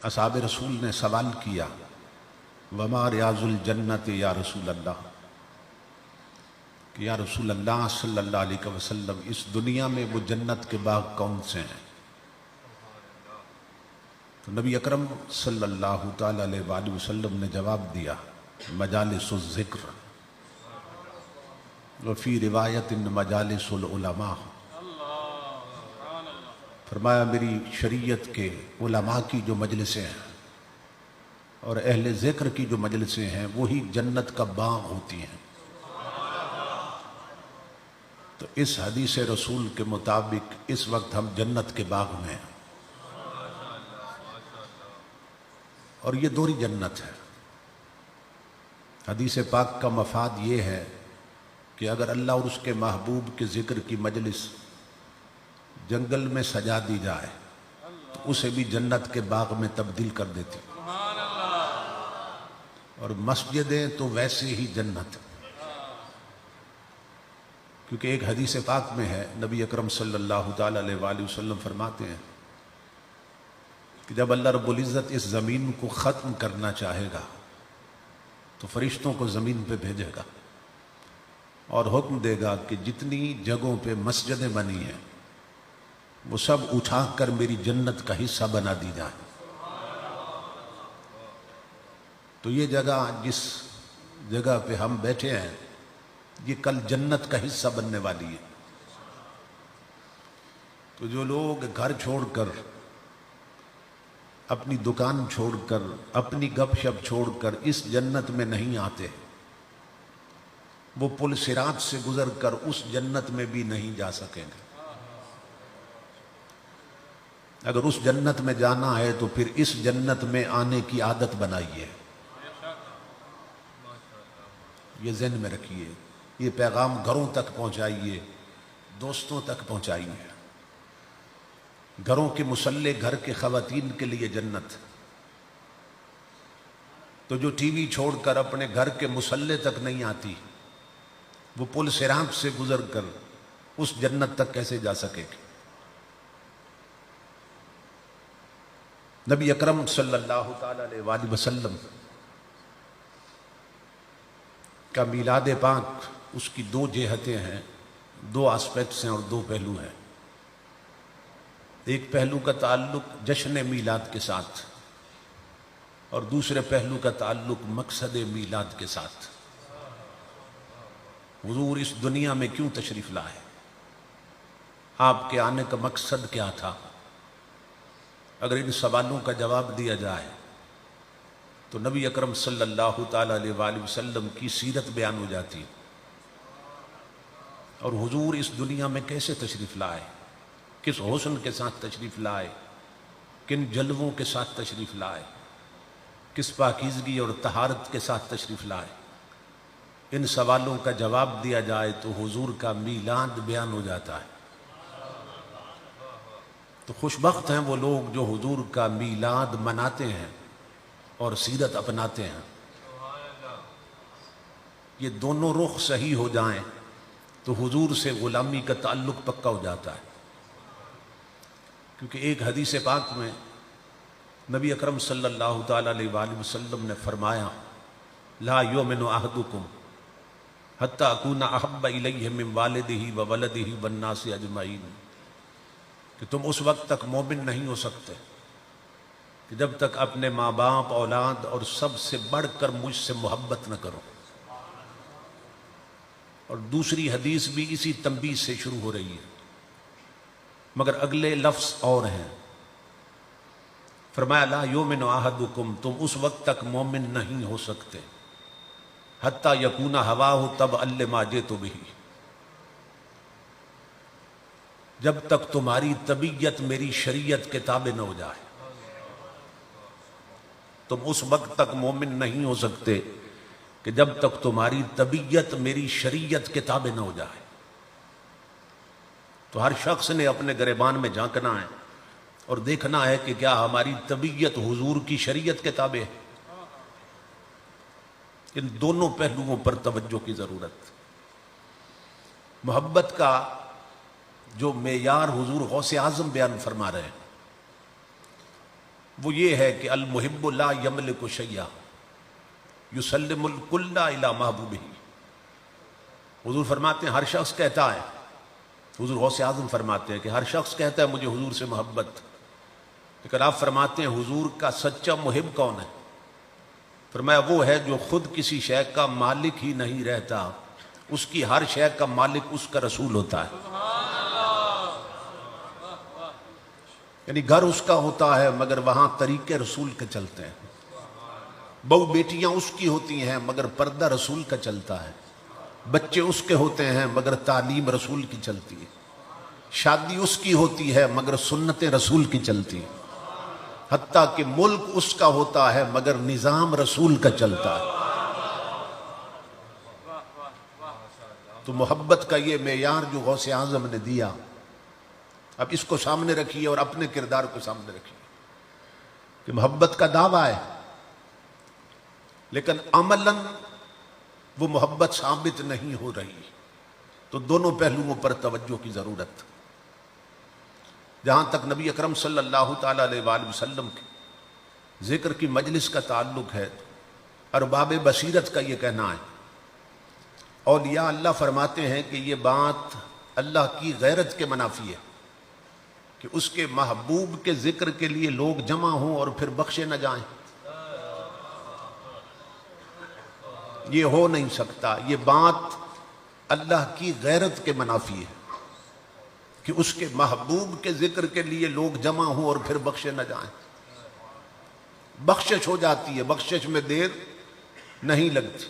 اصحاب رسول نے سوال کیا وما ریاض الجنت یا رسول اللہ، کہ یا رسول اللہ صلی اللہ علیہ وسلم اس دنیا میں وہ جنت کے باغ کون سے ہیں؟ تو نبی اکرم صلی اللہ تعالی علیہ وآلہ وسلم نے جواب دیا مجالس الذکر، وفی روایت مجالس العلماء، فرمایا میری شریعت کے علماء کی جو مجلسیں ہیں اور اہل ذکر کی جو مجلسیں ہیں وہی جنت کا باغ ہوتی ہیں۔ تو اس حدیث رسول کے مطابق اس وقت ہم جنت کے باغ میں ہیں، اور یہ دوہری جنت ہے۔ حدیث پاک کا مفاد یہ ہے کہ اگر اللہ اور اس کے محبوب کے ذکر کی مجلس جنگل میں سجا دی جائے تو اسے بھی جنت کے باغ میں تبدیل کر دیتی، اور مسجدیں تو ویسے ہی جنت، کیونکہ ایک حدیث پاک میں ہے نبی اکرم صلی اللہ تعالی علیہ وآلہ وسلم فرماتے ہیں کہ جب اللہ رب العزت اس زمین کو ختم کرنا چاہے گا تو فرشتوں کو زمین پہ بھیجے گا اور حکم دے گا کہ جتنی جگہوں پہ مسجدیں بنی ہیں وہ سب اٹھا کر میری جنت کا حصہ بنا دی جائیں۔ تو یہ جگہ جس جگہ پہ ہم بیٹھے ہیں یہ کل جنت کا حصہ بننے والی ہے۔ تو جو لوگ گھر چھوڑ کر، اپنی دکان چھوڑ کر، اپنی گپ شپ چھوڑ کر اس جنت میں نہیں آتے، وہ پل صراط سے گزر کر اس جنت میں بھی نہیں جا سکیں گے۔ اگر اس جنت میں جانا ہے تو پھر اس جنت میں آنے کی عادت بنائیے، یہ ذہن میں رکھیے، یہ پیغام گھروں تک پہنچائیے، دوستوں تک پہنچائیے۔ گھروں کے مصلح گھر کے خواتین کے لیے جنت، تو جو ٹی وی چھوڑ کر اپنے گھر کے مصلح تک نہیں آتی وہ پل صراط سے گزر کر اس جنت تک کیسے جا سکے گی؟ نبی اکرم صلی اللہ تعالی علیہ وآلہ وسلم کا میلاد پاک، اس کی دو جہتیں ہیں، دو آسپیکٹس ہیں اور دو پہلو ہیں۔ ایک پہلو کا تعلق جشن میلاد کے ساتھ اور دوسرے پہلو کا تعلق مقصد میلاد کے ساتھ۔ حضور اس دنیا میں کیوں تشریف لائے؟ آپ کے آنے کا مقصد کیا تھا؟ اگر ان سوالوں کا جواب دیا جائے تو نبی اکرم صلی اللہ تعالی علیہ وآلہ وسلم کی سیرت بیان ہو جاتی، اور حضور اس دنیا میں کیسے تشریف لائے، کس حسن کے ساتھ تشریف لائے، کن جلووں کے ساتھ تشریف لائے، کس پاکیزگی اور طہارت کے ساتھ تشریف لائے۔ ان سوالوں کا جواب دیا جائے تو حضور کا میلاد بیان ہو جاتا ہے۔ تو خوش بخت ہیں وہ لوگ جو حضور کا میلاد مناتے ہیں اور سیرت اپناتے ہیں۔ یہ دونوں رخ صحیح ہو جائیں تو حضور سے غلامی کا تعلق پکا ہو جاتا ہے، کیونکہ ایک حدیث پاک میں نبی اکرم صلی اللہ تعالی علیہ وآلہ وسلم نے فرمایا لا یؤمن احدکم حتی اکون احب الیہ من والدہ وولدہ والناس اجمعین، کہ تم اس وقت تک مومن نہیں ہو سکتے کہ جب تک اپنے ماں باپ، اولاد اور سب سے بڑھ کر مجھ سے محبت نہ کرو۔ اور دوسری حدیث بھی اسی تنبیہ سے شروع ہو رہی ہے، مگر اگلے لفظ اور ہیں۔ فرمایا لا یؤمن احدکم، تم اس وقت تک مومن نہیں ہو سکتے حتی یکون ہواہ تبعا لما جئت بہ، جب تک تمہاری طبیعت میری شریعت کے تابع نہ ہو جائے۔ تم اس وقت تک مومن نہیں ہو سکتے کہ جب تک تمہاری طبیعت میری شریعت کے تابع نہ ہو جائے۔ تو ہر شخص نے اپنے گریبان میں جھانکنا ہے اور دیکھنا ہے کہ کیا ہماری طبیعت حضور کی شریعت کے تابع ہے۔ ان دونوں پہلوؤں پر توجہ کی ضرورت۔ محبت کا جو معیار حضور غوث اعظم بیان فرما رہے ہیں وہ یہ ہے کہ المحب لا یملک شیئا یسلم الکل الی محبوبہ. حضور فرماتے ہیں ہر شخص کہتا ہے، حضور غوث اعظم فرماتے ہیں کہ ہر شخص کہتا ہے مجھے حضور سے محبت، لیکن آپ فرماتے ہیں حضور کا سچا محب کون ہے؟ فرمایا وہ ہے جو خود کسی شے کا مالک ہی نہیں رہتا، اس کی ہر شے کا مالک اس کا رسول ہوتا ہے. یعنی گھر اس کا ہوتا ہے مگر وہاں طریقے رسول کے چلتے ہیں، بہو بیٹیاں اس کی ہوتی ہیں مگر پردہ رسول کا چلتا ہے، بچے اس کے ہوتے ہیں مگر تعلیم رسول کی چلتی ہے، شادی اس کی ہوتی ہے مگر سنت رسول کی چلتی ہے، حتیٰ کہ ملک اس کا ہوتا ہے مگر نظام رسول کا چلتا ہے. تو محبت کا یہ معیار جو غوث اعظم نے دیا، اب اس کو سامنے رکھیے اور اپنے کردار کو سامنے رکھیے کہ محبت کا دعویٰ ہے لیکن عملاً وہ محبت ثابت نہیں ہو رہی. تو دونوں پہلوؤں پر توجہ کی ضرورت. جہاں تک نبی اکرم صلی اللہ تعالی علیہ وآلہ وسلم کے ذکر کی مجلس کا تعلق ہے، ارباب بصیرت کا یہ کہنا ہے، اولیاء اللہ فرماتے ہیں کہ یہ بات اللہ کی غیرت کے منافی ہے کہ اس کے محبوب کے ذکر کے لیے لوگ جمع ہوں اور پھر بخشے نہ جائیں. یہ ہو نہیں سکتا. یہ بات اللہ کی غیرت کے منافی ہے کہ اس کے محبوب کے ذکر کے لیے لوگ جمع ہوں اور پھر بخشے نہ جائیں. بخشش ہو جاتی ہے، بخشش میں دیر نہیں لگتی،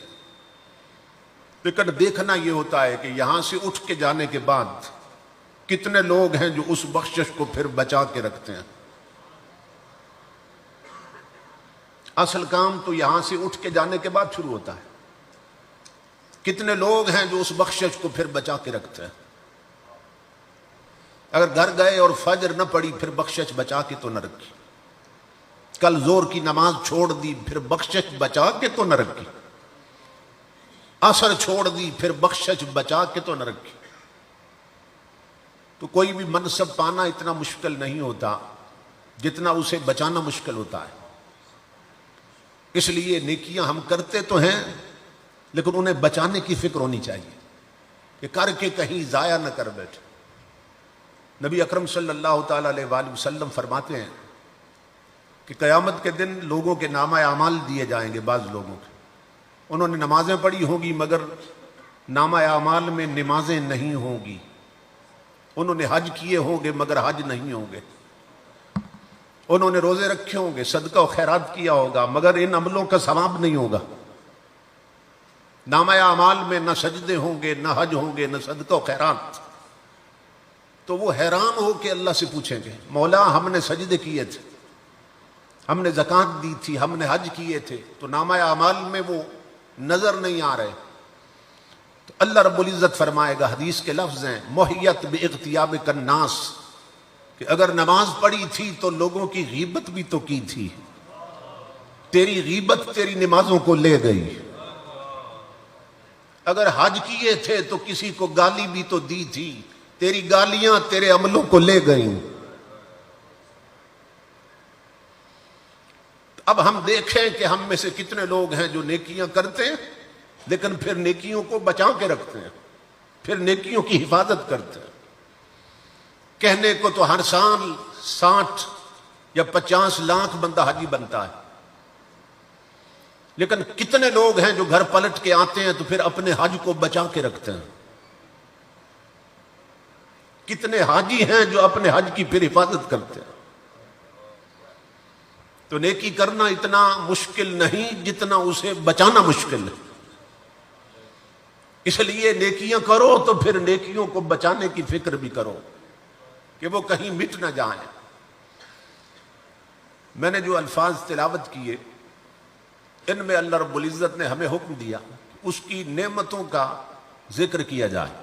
لیکن دیکھنا یہ ہوتا ہے کہ یہاں سے اٹھ کے جانے کے بعد کتنے لوگ ہیں جو اس بخشش کو پھر بچا کے رکھتے ہیں. اصل کام تو یہاں سے اٹھ کے جانے کے بعد شروع ہوتا ہے. کتنے لوگ ہیں جو اس بخشش کو پھر بچا کے رکھتے ہیں. اگر گھر گئے اور فجر نہ پڑی پھر بخشش بچا کے تو نہ رکھی. کل زور کی نماز چھوڑ دی پھر بخشش بچا کے تو نہ رکھی. عصر چھوڑ دی پھر بخشش بچا کے تو نہ رکھی. تو کوئی بھی منصب پانا اتنا مشکل نہیں ہوتا جتنا اسے بچانا مشکل ہوتا ہے. اس لیے نیکیاں ہم کرتے تو ہیں لیکن انہیں بچانے کی فکر ہونی چاہیے کہ کر کے کہیں ضائع نہ کر بیٹھے. نبی اکرم صلی اللہ تعالی علیہ وآلہ وسلم فرماتے ہیں کہ قیامت کے دن لوگوں کے نامہ اعمال دیے جائیں گے. بعض لوگوں کے انہوں نے نمازیں پڑھی ہوں گی مگر نامہ اعمال میں نمازیں نہیں ہوں گی. انہوں نے حج کیے ہوں گے مگر حج نہیں ہوں گے. انہوں نے روزے رکھے ہوں گے، صدقہ و خیرات کیا ہوگا مگر ان عملوں کا ثواب نہیں ہوگا. نامہ اعمال میں نہ سجدے ہوں گے، نہ حج ہوں گے، نہ صدقہ و خیرات. تو وہ حیران ہو کے اللہ سے پوچھیں گے مولا ہم نے سجدے کیے تھے، ہم نے زکوٰۃ دی تھی، ہم نے حج کیے تھے، تو نامہ اعمال میں وہ نظر نہیں آ رہے. تو اللہ رب العزت فرمائے گا، حدیث کے لفظ ہیں محیت باغتیابک الناس، کہ اگر نماز پڑھی تھی تو لوگوں کی غیبت بھی تو کی تھی، تیری غیبت تیری نمازوں کو لے گئی. اگر حج کیے تھے تو کسی کو گالی بھی تو دی تھی، تیری گالیاں تیرے عملوں کو لے گئیں. اب ہم دیکھیں کہ ہم میں سے کتنے لوگ ہیں جو نیکیاں کرتے ہیں لیکن پھر نیکیوں کو بچا کے رکھتے ہیں، پھر نیکیوں کی حفاظت کرتے ہیں. کہنے کو تو ہر سال 60 یا 50 لاکھ بندہ حاجی بنتا ہے، لیکن کتنے لوگ ہیں جو گھر پلٹ کے آتے ہیں تو پھر اپنے حج کو بچا کے رکھتے ہیں. کتنے حاجی ہیں جو اپنے حج کی پھر حفاظت کرتے ہیں. تو نیکی کرنا اتنا مشکل نہیں جتنا اسے بچانا مشکل ہے. اس لیے نیکیاں کرو تو پھر نیکیوں کو بچانے کی فکر بھی کرو کہ وہ کہیں مٹ نہ جائیں. میں نے جو الفاظ تلاوت کیے ان میں اللہ رب العزت نے ہمیں حکم دیا اس کی نعمتوں کا ذکر کیا جائے،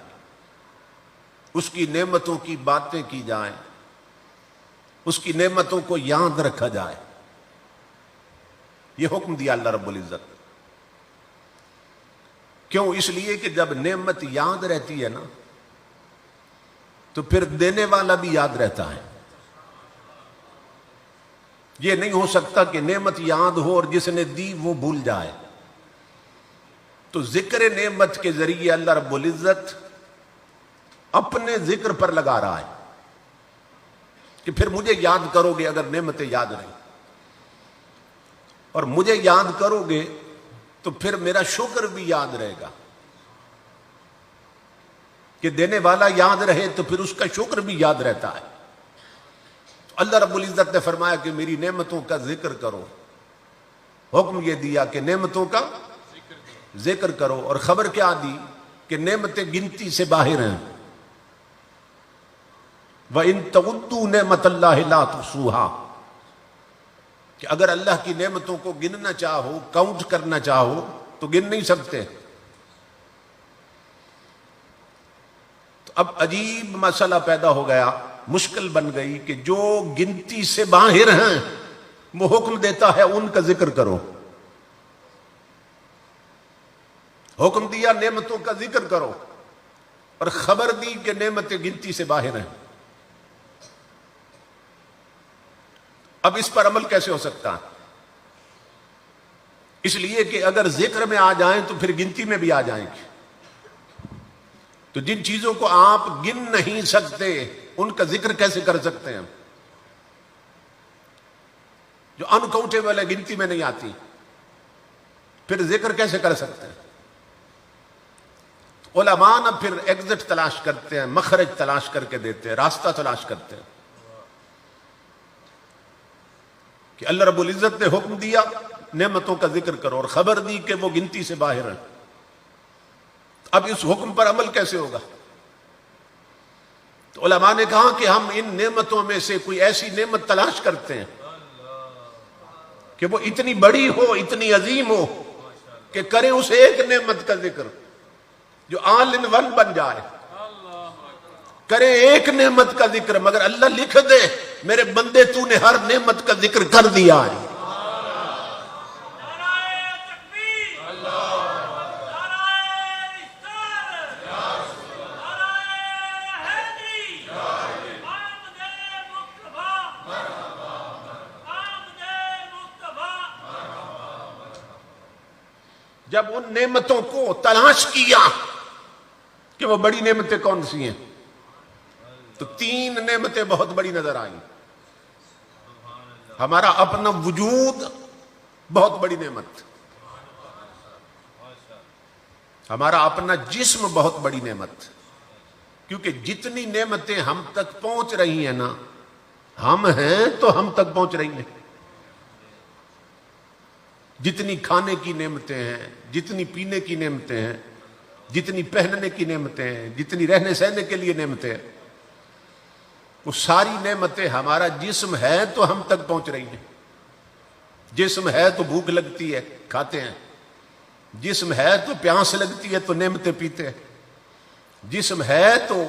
اس کی نعمتوں کی باتیں کی جائیں، اس کی نعمتوں کو یاد رکھا جائے. یہ حکم دیا اللہ رب العزت. کیوں؟ اس لیے کہ جب نعمت یاد رہتی ہے نا تو پھر دینے والا بھی یاد رہتا ہے. یہ نہیں ہو سکتا کہ نعمت یاد ہو اور جس نے دی وہ بھول جائے. تو ذکر نعمت کے ذریعے اللہ رب العزت اپنے ذکر پر لگا رہا ہے کہ پھر مجھے یاد کرو گے اگر نعمتیں یاد رہیں، اور مجھے یاد کرو گے تو پھر میرا شکر بھی یاد رہے گا. کہ دینے والا یاد رہے تو پھر اس کا شکر بھی یاد رہتا ہے. اللہ رب العزت نے فرمایا کہ میری نعمتوں کا ذکر کرو. حکم یہ دیا کہ نعمتوں کا ذکر کرو، اور خبر کیا دی کہ نعمتیں گنتی سے باہر ہیں. وَإِن تَعُدُّوا نِعْمَتَ اللَّهِ لَا تُحْصُوهَا، کہ اگر اللہ کی نعمتوں کو گننا چاہو، کاؤنٹ کرنا چاہو تو گن نہیں سکتے. تو اب عجیب مسئلہ پیدا ہو گیا، مشکل بن گئی کہ جو گنتی سے باہر ہیں وہ حکم دیتا ہے ان کا ذکر کرو. حکم دیا نعمتوں کا ذکر کرو، اور خبر دی کہ نعمتیں گنتی سے باہر ہیں. اب اس پر عمل کیسے ہو سکتا ہے؟ اس لیے کہ اگر ذکر میں آ جائیں تو پھر گنتی میں بھی آ جائیں گے. تو جن چیزوں کو آپ گن نہیں سکتے ان کا ذکر کیسے کر سکتے ہیں؟ جو انکاؤنٹیبل ہے، گنتی میں نہیں آتی، پھر ذکر کیسے کر سکتے ہیں؟ علماء نہ پھر ایگزٹ تلاش کرتے ہیں، مخرج تلاش کر کے دیتے ہیں، راستہ تلاش کرتے ہیں کہ اللہ رب العزت نے حکم دیا نعمتوں کا ذکر کرو، اور خبر دی کہ وہ گنتی سے باہر ہیں. اب اس حکم پر عمل کیسے ہوگا؟ تو علماء نے کہا کہ ہم ان نعمتوں میں سے کوئی ایسی نعمت تلاش کرتے ہیں کہ وہ اتنی بڑی ہو، اتنی عظیم ہو کہ کریں اس ایک نعمت کا ذکر جو آل ان ون بن جائے. کریں ایک نعمت کا ذکر، مگر اللہ لکھ دے میرے بندے تو نے ہر نعمت کا ذکر کر دیا ہے. جب ان نعمتوں کو تلاش کیا کہ وہ بڑی نعمتیں کون سی ہیں، تو 3 نعمتیں بہت بڑی نظر آئیں. ہمارا اپنا وجود بہت بڑی نعمت، ہمارا اپنا جسم بہت بڑی نعمت. کیونکہ جتنی نعمتیں ہم تک پہنچ رہی ہیں نا، ہم ہیں تو ہم تک پہنچ رہی ہیں. جتنی کھانے کی نعمتیں ہیں، جتنی پینے کی نعمتیں ہیں، جتنی پہننے کی نعمتیں ہیں، جتنی رہنے سہنے کے لیے نعمتیں ہیں، وہ ساری نعمتیں ہمارا جسم ہے تو ہم تک پہنچ رہی ہیں. جسم ہے تو بھوک لگتی ہے، کھاتے ہیں. جسم ہے تو پیاس لگتی ہے تو نعمتیں پیتے ہیں. جسم ہے تو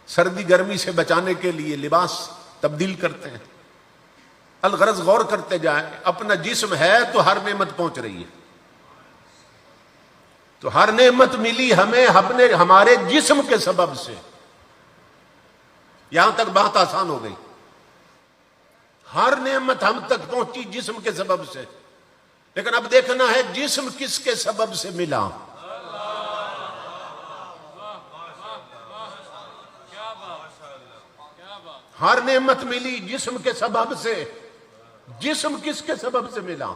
سردی گرمی سے بچانے کے لیے لباس تبدیل کرتے ہیں. الغرض غور کرتے جائیں، اپنا جسم ہے تو ہر نعمت پہنچ رہی ہے. تو ہر نعمت ملی ہمیں ہمارے جسم کے سبب سے. یہاں تک بات آسان ہو گئی. ہر نعمت ہم تک پہنچی جسم کے سبب سے. لیکن اب دیکھنا ہے جسم کس کے سبب سے ملا. ہر نعمت ملی جسم کے سبب سے، جسم کس کے سبب سے ملا؟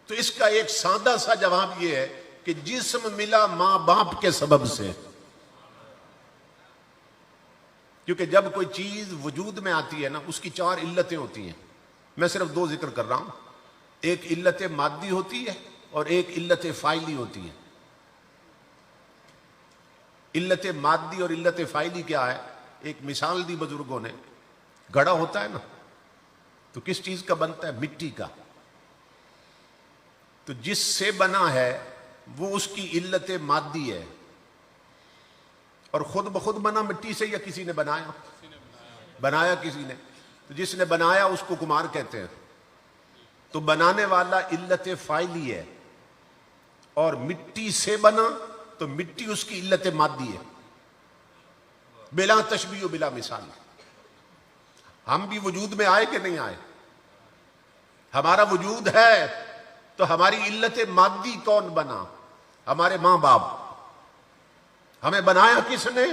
تو اس کا ایک سادہ سا جواب یہ ہے کہ جسم ملا ماں باپ کے سبب سے. کیونکہ جب کوئی چیز وجود میں آتی ہے نا، اس کی 4 علتیں ہوتی ہیں. میں صرف 2 ذکر کر رہا ہوں. ایک علت مادی ہوتی ہے اور ایک علت فاعلی ہوتی ہے. علت مادی اور علت فاعلی کیا ہے؟ ایک مثال دی بزرگوں نے. گھڑا ہوتا ہے نا تو کس چیز کا بنتا ہے؟ مٹی کا. تو جس سے بنا ہے وہ اس کی علت مادی ہے. اور خود بخود بنا مٹی سے یا کسی نے بنایا؟ بنایا کسی نے. تو جس نے بنایا اس کو کمار کہتے ہیں. تو بنانے والا علت فاعلی ہے، اور مٹی سے بنا تو مٹی اس کی علت مادی ہے، بلا تشبیہ و بلا مثال. ہم بھی وجود میں آئے کہ نہیں آئے؟ ہمارا وجود ہے تو ہماری علت مادی کون بنا؟ ہمارے ماں باپ۔ ہمیں بنایا کس نے؟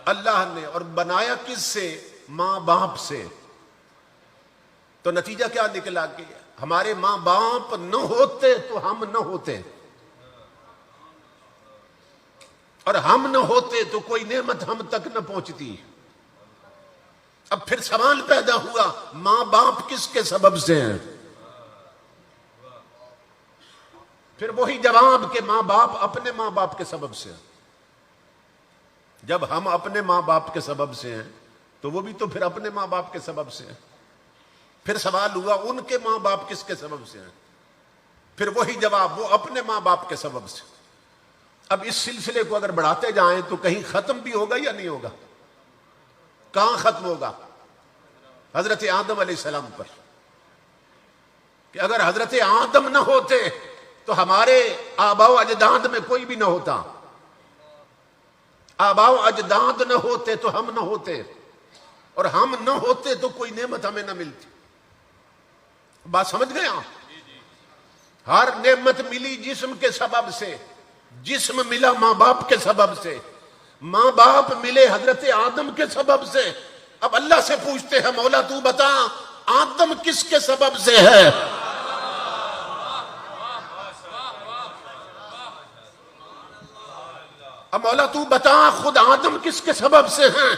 اللہ نے۔ اور بنایا کس سے؟ ماں باپ سے۔ تو نتیجہ کیا نکلا کہ ہمارے ماں باپ نہ ہوتے تو ہم نہ ہوتے، اور ہم نہ ہوتے تو کوئی نعمت ہم تک نہ پہنچتی۔ اب پھر سوال پیدا ہوا، ماں باپ کس کے سبب سے ہیں؟ پھر وہی جواب کہ ماں باپ اپنے ماں باپ کے سبب سے ہیں۔ جب ہم اپنے ماں باپ کے سبب سے ہیں تو وہ بھی تو پھر اپنے ماں باپ کے سبب سے ہیں۔ پھر سوال ہوا ان کے ماں باپ کس کے سبب سے ہیں؟ پھر وہی جواب، وہ اپنے ماں باپ کے سبب سے۔ اب اس سلسلے کو اگر بڑھاتے جائیں تو کہیں ختم بھی ہوگا یا نہیں ہوگا؟ کہاں ختم ہوگا؟ حضرت آدم علیہ السلام پر، کہ اگر حضرت آدم نہ ہوتے تو ہمارے آباء و اجداد میں کوئی بھی نہ ہوتا، آباء و اجداد نہ ہوتے تو ہم نہ ہوتے، اور ہم نہ ہوتے تو کوئی نعمت ہمیں نہ ملتی۔ بات سمجھ گئے آپ؟ ہر نعمت ملی جسم کے سبب سے، جسم ملا ماں باپ کے سبب سے، ماں باپ ملے حضرت آدم کے سبب سے۔ اب اللہ سے پوچھتے ہیں، مولا تو بتا آدم کس کے سبب سے ہے؟ اب مولا تو بتا خود آدم کس کے سبب سے ہیں؟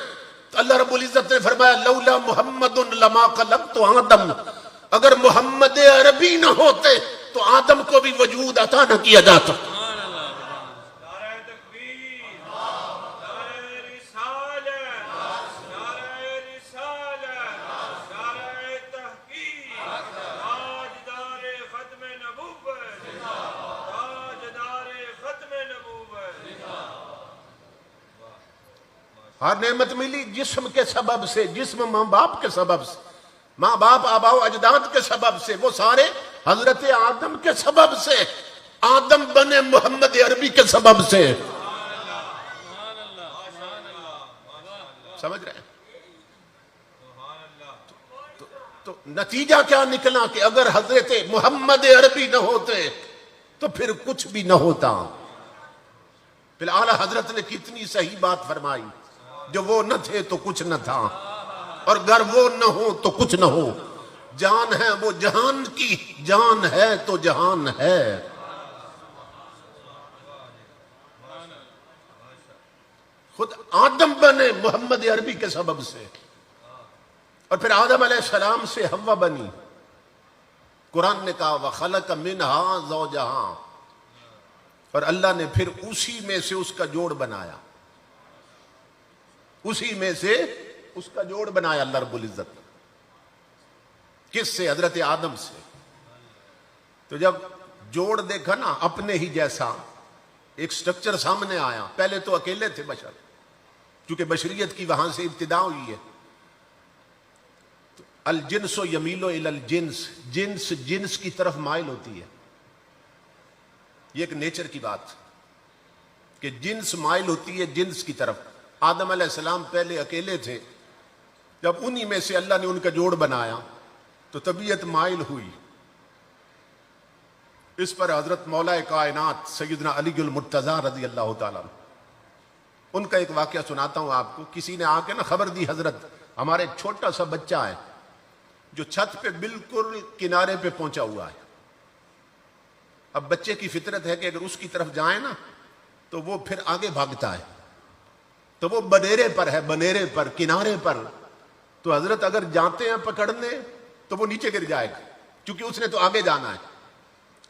تو اللہ رب العزت نے فرمایا، لولا محمد لما خلقت آدم، اگر محمد عربی نہ ہوتے تو آدم کو بھی وجود عطا نہ کیا جاتا۔ ہر نعمت ملی جسم کے سبب سے، جسم ماں باپ کے سبب سے، ماں باپ آباء و اجداد کے سبب سے، وہ سارے حضرت آدم کے سبب سے۔ آدم بنے محمد عربی کے سبب سے۔ سمجھ رہے ہیں؟ تو نتیجہ کیا نکلا کہ اگر حضرت محمد عربی نہ ہوتے تو پھر کچھ بھی نہ ہوتا۔ پھر اعلیٰ حضرت نے کتنی صحیح بات فرمائی، جو وہ نہ تھے تو کچھ نہ تھا، اور گر وہ نہ ہو تو کچھ نہ ہو۔ جان ہے وہ جہان کی، جان ہے تو جہان ہے۔ خود آدم بنے محمد عربی کے سبب سے، اور پھر آدم علیہ السلام سے حوا بنی۔ قرآن نے کہا وَخَلَقَ مِنْهَا زَوْجَهَا، اور اللہ نے پھر اسی میں سے اس کا جوڑ بنایا، اسی میں سے اس کا جوڑ بنایا اللہ رب العزت۔ کس سے؟ حضرت آدم سے۔ تو جب جوڑ دیکھا نا اپنے ہی جیسا، ایک سٹرکچر سامنے آیا۔ پہلے تو اکیلے تھے بشر، کیونکہ بشریت کی وہاں سے ابتدا ہوئی ہے۔ الجنس یمیل الی الجنس، جنس جنس کی طرف مائل ہوتی ہے۔ یہ ایک نیچر کی بات کہ جنس مائل ہوتی ہے جنس کی طرف۔ آدم علیہ السلام پہلے اکیلے تھے، جب انہی میں سے اللہ نے ان کا جوڑ بنایا تو طبیعت مائل ہوئی۔ اس پر حضرت مولا کائنات سیدنا علی المرتضیٰ رضی اللہ تعالیٰ عنہ، ان کا ایک واقعہ سناتا ہوں آپ کو۔ کسی نے آ کے نا خبر دی، حضرت ہمارے ایک چھوٹا سا بچہ ہے جو چھت پہ بالکل کنارے پہ پہنچا ہوا ہے۔ اب بچے کی فطرت ہے کہ اگر اس کی طرف جائیں نا تو وہ پھر آگے بھاگتا ہے، تو وہ بنیرے پر ہے، بنیرے پر، کنارے پر۔ تو حضرت اگر جاتے ہیں پکڑنے تو وہ نیچے گر جائے گا، کیونکہ اس نے تو آگے جانا ہے۔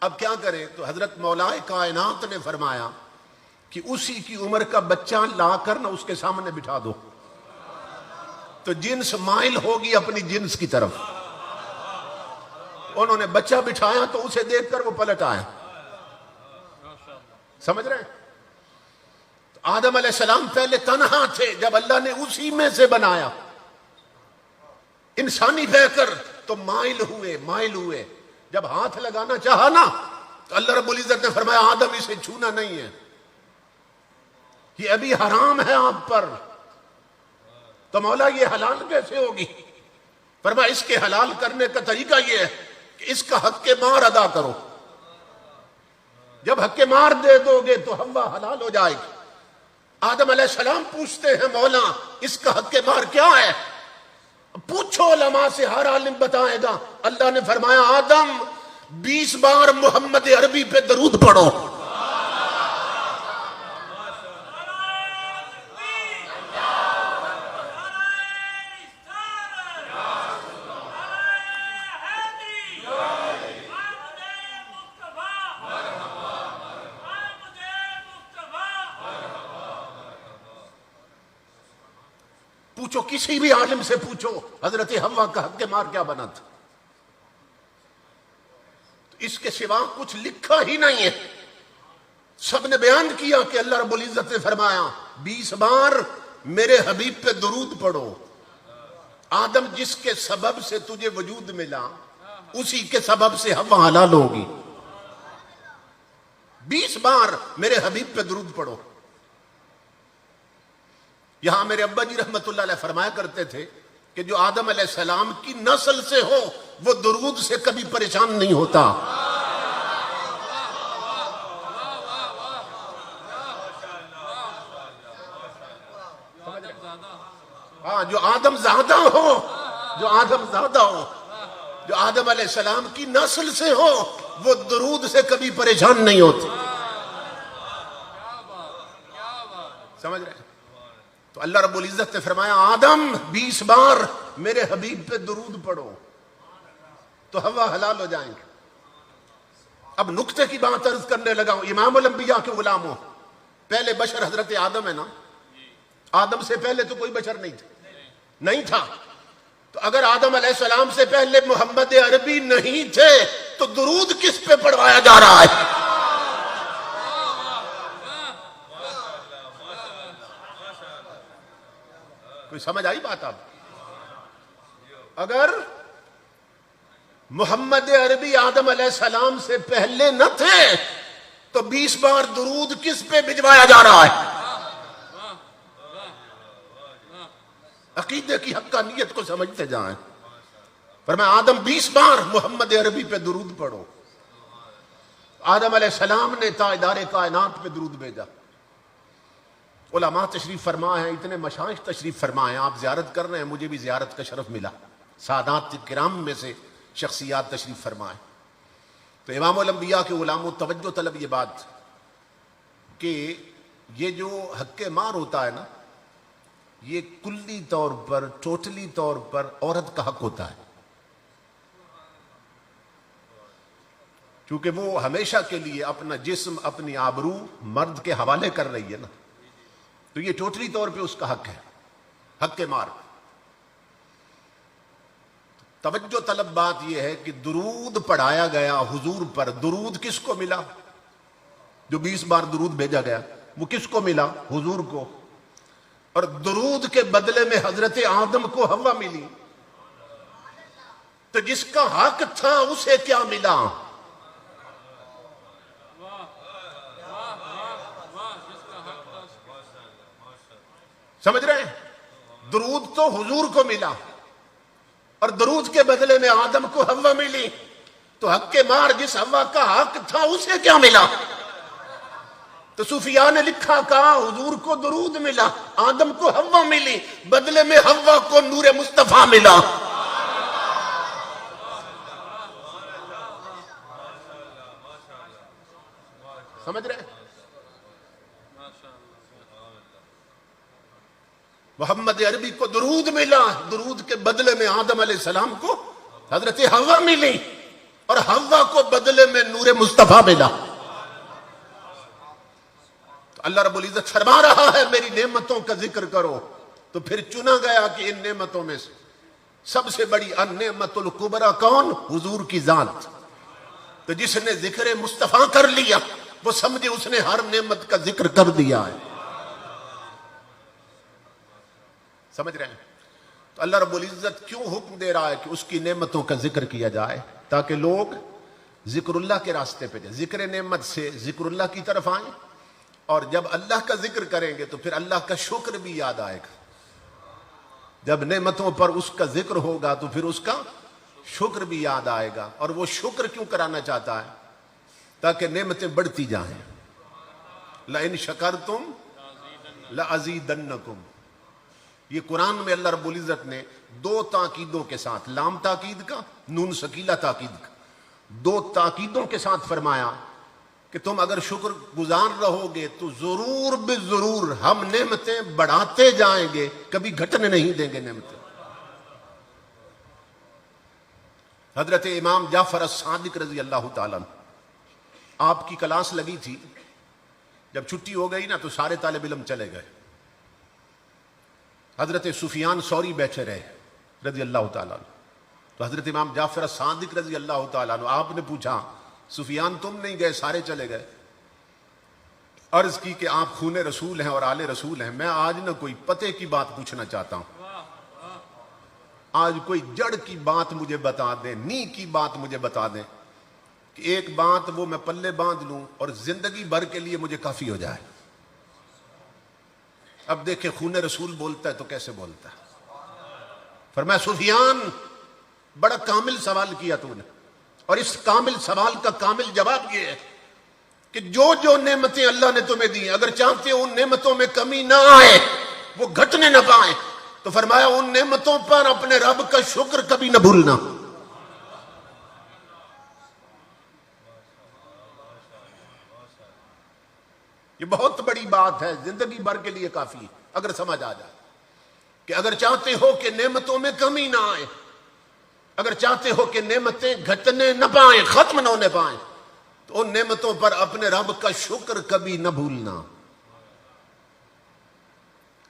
اب کیا کرے؟ تو حضرت مولا کائنات نے فرمایا کہ اسی کی عمر کا بچہ لا کر نہ اس کے سامنے بٹھا دو، تو جنس مائل ہوگی اپنی جنس کی طرف۔ انہوں نے بچہ بٹھایا تو اسے دیکھ کر وہ پلٹ آیا۔ سمجھ رہے ہیں؟ تو آدم علیہ السلام پہلے تنہا تھے، جب اللہ نے اسی میں سے بنایا انسانی بہ کر تو مائل ہوئے۔ جب ہاتھ لگانا چاہا نا تو اللہ رب العزت نے فرمایا آدم اسے چھونا نہیں ہے، یہ ابھی حرام ہے آپ پر۔ تو مولا یہ حلال کیسے ہوگی؟ فرمایا اس کے حلال کرنے کا طریقہ یہ ہے کہ اس کا حق مار ادا کرو. جب حق مار دے دو گے تو ہوا حلال ہو جائے گی. آدم علیہ السلام پوچھتے ہیں مولا اس کا حق مار کیا ہے؟ پوچھو علماء سے، ہر عالم بتائے گا. اللہ نے فرمایا آدم 20 بار محمد عربی پہ درود پڑھو. پوچھو، کسی بھی عالم سے پوچھو حضرت حوا کا حق مار کیا بنا تھا. اس کے سوا کچھ لکھا ہی نہیں ہے. سب نے بیان کیا کہ اللہ رب العزت نے فرمایا 20 بار میرے حبیب پہ درود پڑھو. آدم جس کے سبب سے تجھے وجود ملا اسی کے سبب سے حوا حلال ہوگی. 20 بار میرے حبیب پہ درود پڑھو. یہاں میرے ابا جی رحمت اللہ علیہ فرمایا کرتے تھے کہ جو آدم علیہ السلام کی نسل سے ہو وہ درود سے کبھی پریشان نہیں ہوتا. ہاں، جو آدم زادہ ہو، جو آدم علیہ السلام کی نسل سے ہو وہ درود سے کبھی پریشان نہیں ہوتے. سمجھ رہے ہیں؟ تو اللہ رب العزت نے فرمایا آدم 20 بار میرے حبیب پہ درود پڑھو تو ہوا حلال ہو جائیں گے. اب نقطے کی بات عرض کرنے لگا ہوں. امام الانبیاء کے غلاموں، پہلے بشر حضرت آدم ہے نا. آدم سے پہلے تو کوئی بشر نہیں تھا. تو اگر آدم علیہ السلام سے پہلے محمد عربی نہیں تھے تو درود کس پہ پڑھوایا جا رہا ہے؟ کوئی سمجھ آئی بات؟ اب اگر محمد عربی آدم علیہ السلام سے پہلے نہ تھے تو 20 بار درود کس پہ بھجوایا جا رہا ہے؟ عقیدے کی حقانیت کو سمجھتے جائیں. فرمایا آدم 20 بار محمد عربی پہ درود پڑھو. آدم علیہ السلام نے تاجدار کائنات پہ درود بھیجا. علماء تشریف فرما ہیں، اتنے مشائخ تشریف فرما ہیں، آپ زیارت کر رہے ہیں، مجھے بھی زیارت کا شرف ملا. سادات کرام میں سے شخصیات تشریف فرما ہیں. تو امام الانبیاء کے غلاموں توجہ طلب یہ بات کہ یہ جو حق مار ہوتا ہے نا، یہ کلی طور پر، ٹوٹلی طور پر عورت کا حق ہوتا ہے. کیونکہ وہ ہمیشہ کے لیے اپنا جسم، اپنی آبرو مرد کے حوالے کر رہی ہے نا، تو یہ ٹوٹلی طور پہ اس کا حق ہے، حق مار. توجہ طلب بات یہ ہے کہ درود پڑھایا گیا حضور پر. درود کس کو ملا؟ جو 20 بار درود بھیجا گیا وہ کس کو ملا؟ حضور کو. اور درود کے بدلے میں حضرت آدم کو حوا ملی. تو جس کا حق تھا اسے کیا ملا؟ سمجھ رہے ہیں؟ درود تو حضور کو ملا اور درود کے بدلے میں آدم کو حوا ملی. تو حق کے مار جس حوا کا حق تھا اسے کیا ملا؟ تو صوفیاء نے لکھا، کہا حضور کو درود ملا، آدم کو حوا ملی، بدلے میں حوا کو نور مصطفیٰ ملا. سمجھ رہے ہیں؟ محمد عربی کو درود ملا، درود کے بدلے میں آدم علیہ السلام کو حضرت حوا ملی اور حوا کو بدلے میں نور مصطفیٰ ملا. تو اللہ رب العزت فرما رہا ہے میری نعمتوں کا ذکر کرو. تو پھر چنا گیا کہ ان نعمتوں میں سب سے بڑی النعمت الکبریٰ کون؟ حضور کی ذات. تو جس نے ذکر مصطفیٰ کر لیا وہ سمجھے اس نے ہر نعمت کا ذکر کر دیا ہے. سمجھ رہے ہیں؟ تو اللہ رب العزت کیوں حکم دے رہا ہے کہ اس کی نعمتوں کا ذکر کیا جائے؟ تاکہ لوگ ذکر اللہ کے راستے پہ جائیں، ذکر نعمت سے ذکر اللہ کی طرف آئیں، اور جب اللہ کا ذکر کریں گے تو پھر اللہ کا شکر بھی یاد آئے گا. جب نعمتوں پر اس کا ذکر ہوگا تو پھر اس کا شکر بھی یاد آئے گا. اور وہ شکر کیوں کرانا چاہتا ہے؟ تاکہ نعمتیں بڑھتی جائیں. لئن شکرتم لازیدنکم. یہ قرآن میں اللہ رب العزت نے دو تاکیدوں کے ساتھ، لام تاکید کا، نون سکیلہ تاکید کا، دو تاکیدوں کے ساتھ فرمایا کہ تم اگر شکر گزار رہو گے تو ضرور بے ضرور ہم نعمتیں بڑھاتے جائیں گے، کبھی گھٹنے نہیں دیں گے نعمتیں. حضرت امام جعفر الصادق رضی اللہ تعالیٰ عنہ، آپ کی کلاس لگی تھی، جب چھٹی ہو گئی نا تو سارے طالب علم چلے گئے. حضرت سفیان ثوری بیٹھے رہے رضی اللہ تعالیٰ عنہ. تو حضرت امام جعفر الصادق رضی اللہ تعالیٰ عنہ، آپ نے پوچھا سفیان تم نہیں گئے، سارے چلے گئے. عرض کی کہ آپ خون رسول ہیں اور آل رسول ہیں، میں آج نہ کوئی پتے کی بات پوچھنا چاہتا ہوں، آج کوئی جڑ کی بات مجھے بتا دیں، نی کی بات مجھے بتا دیں کہ ایک بات وہ میں پلے باندھ لوں اور زندگی بھر کے لیے مجھے کافی ہو جائے. اب دیکھیں خون رسول بولتا ہے تو کیسے بولتا ہے. فرمایا سفیان بڑا کامل سوال کیا تو نے، اور اس کامل سوال کا کامل جواب یہ ہے کہ جو جو نعمتیں اللہ نے تمہیں دی، اگر چاہتے ہو ان نعمتوں میں کمی نہ آئے، وہ گھٹنے نہ پائیں، تو فرمایا ان نعمتوں پر اپنے رب کا شکر کبھی نہ بھولنا. یہ بہت بڑی بات ہے، زندگی بھر کے لیے کافی اگر سمجھ آ جائے کہ اگر چاہتے ہو کہ نعمتوں میں کمی نہ آئے، اگر چاہتے ہو کہ نعمتیں گھٹنے نہ پائیں، ختم نہ ہونے پائیں، تو ان نعمتوں پر اپنے رب کا شکر کبھی نہ بھولنا.